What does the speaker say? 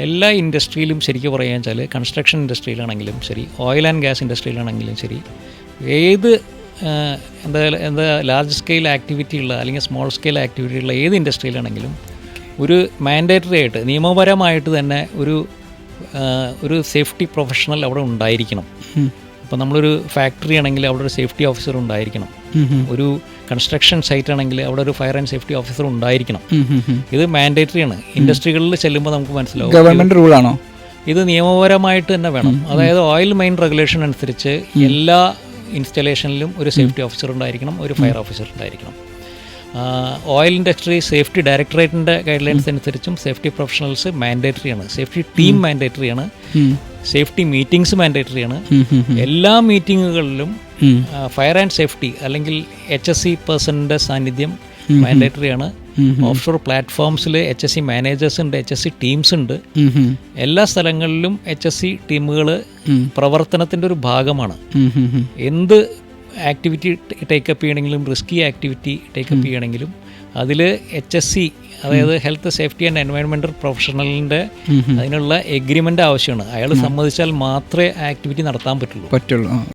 എല്ലാ ഇൻഡസ്ട്രിയിലും ശരിക്കും പറയുകയെന്ന് വെച്ചാൽ കൺസ്ട്രക്ഷൻ ഇൻഡസ്ട്രിയിലാണെങ്കിലും ശരി, ഓയിൽ ആൻഡ് ഗ്യാസ് ഇൻഡസ്ട്രിയിലാണെങ്കിലും ശരി, ഏത് എന്താ ലാർജ് സ്കെയിൽ ആക്ടിവിറ്റി ഉള്ള അല്ലെങ്കിൽ സ്മോൾ സ്കെയിൽ ആക്ടിവിറ്റി ഉള്ള ഏത് ഇൻഡസ്ട്രിയിലാണെങ്കിലും ഒരു മാൻഡേറ്ററി ആയിട്ട് നിയമപരമായിട്ട് തന്നെ ഒരു സേഫ്റ്റി പ്രൊഫഷണൽ അവിടെ ഉണ്ടായിരിക്കണം. ഇപ്പോൾ നമ്മളൊരു ഫാക്ടറി ആണെങ്കിൽ അവിടെ ഒരു സേഫ്റ്റി ഓഫീസർ ഉണ്ടായിരിക്കണം. ഒരു കൺസ്ട്രക്ഷൻ സൈറ്റ് ആണെങ്കിൽ അവിടെ ഒരു ഫയർ ആൻഡ് സേഫ്റ്റി ഓഫീസർ ഉണ്ടായിരിക്കണം. ഇത് മാൻഡേറ്ററി ആണ്. ഇൻഡസ്ട്രികളിൽ ചെല്ലുമ്പോൾ നമുക്ക് മനസ്സിലാവും ഗവൺമെൻറ് റൂളാണോ ഇത്, നിയമപരമായിട്ട് തന്നെ വേണം. അതായത് ഓയിൽ മൈൻ റെഗുലേഷൻ അനുസരിച്ച് എല്ലാ ഇൻസ്റ്റലേഷനിലും ഒരു സേഫ്റ്റി ഓഫീസർ ഉണ്ടായിരിക്കണം, ഒരു ഫയർ ഓഫീസർ ഉണ്ടായിരിക്കണം. ഓയിൽ ഇൻഡസ്ട്രി സേഫ്റ്റി ഡയറക്ടറേറ്റിൻ്റെ ഗൈഡ് ലൈൻസ് അനുസരിച്ചും സേഫ്റ്റി പ്രൊഫഷണൽസ് മാൻഡേറ്ററി ആണ്, സേഫ്റ്റി ടീം മാൻഡേറ്ററി ആണ്, സേഫ്റ്റി മീറ്റിംഗ്സ് മാൻഡേറ്ററി ആണ്. എല്ലാ മീറ്റിങ്ങുകളിലും ഫയർ ആൻഡ് സേഫ്റ്റി അല്ലെങ്കിൽ HSE പേഴ്സണിൻ്റെ സാന്നിധ്യം മാൻഡേറ്ററി ആണ്. ഓഫ് ഷോർ പ്ലാറ്റ്ഫോംസിൽ HSE മാനേജേഴ്സ് ഉണ്ട്, HSE ടീംസ് ഉണ്ട്. എല്ലാ സ്ഥലങ്ങളിലും HSE ടീമുകൾ പ്രവർത്തനത്തിൻ്റെ ഒരു ഭാഗമാണ്. എന്ത് ആക്ടിവിറ്റി ടേക്കപ്പ് ചെയ്യണമെങ്കിലും, റിസ്കി ആക്ടിവിറ്റി ടേക്കപ്പ് ചെയ്യണമെങ്കിലും അതിൽ HSE, അതായത് ഹെൽത്ത് സേഫ്റ്റി ആൻഡ് എൻവയോൺമെൻറ്റൽ പ്രൊഫഷണലിൻ്റെ അതിനുള്ള എഗ്രിമെൻ്റ് ആവശ്യമാണ്. അയാൾ സമ്മതിച്ചാൽ മാത്രമേ ആക്ടിവിറ്റി നടത്താൻ പറ്റുള്ളൂ.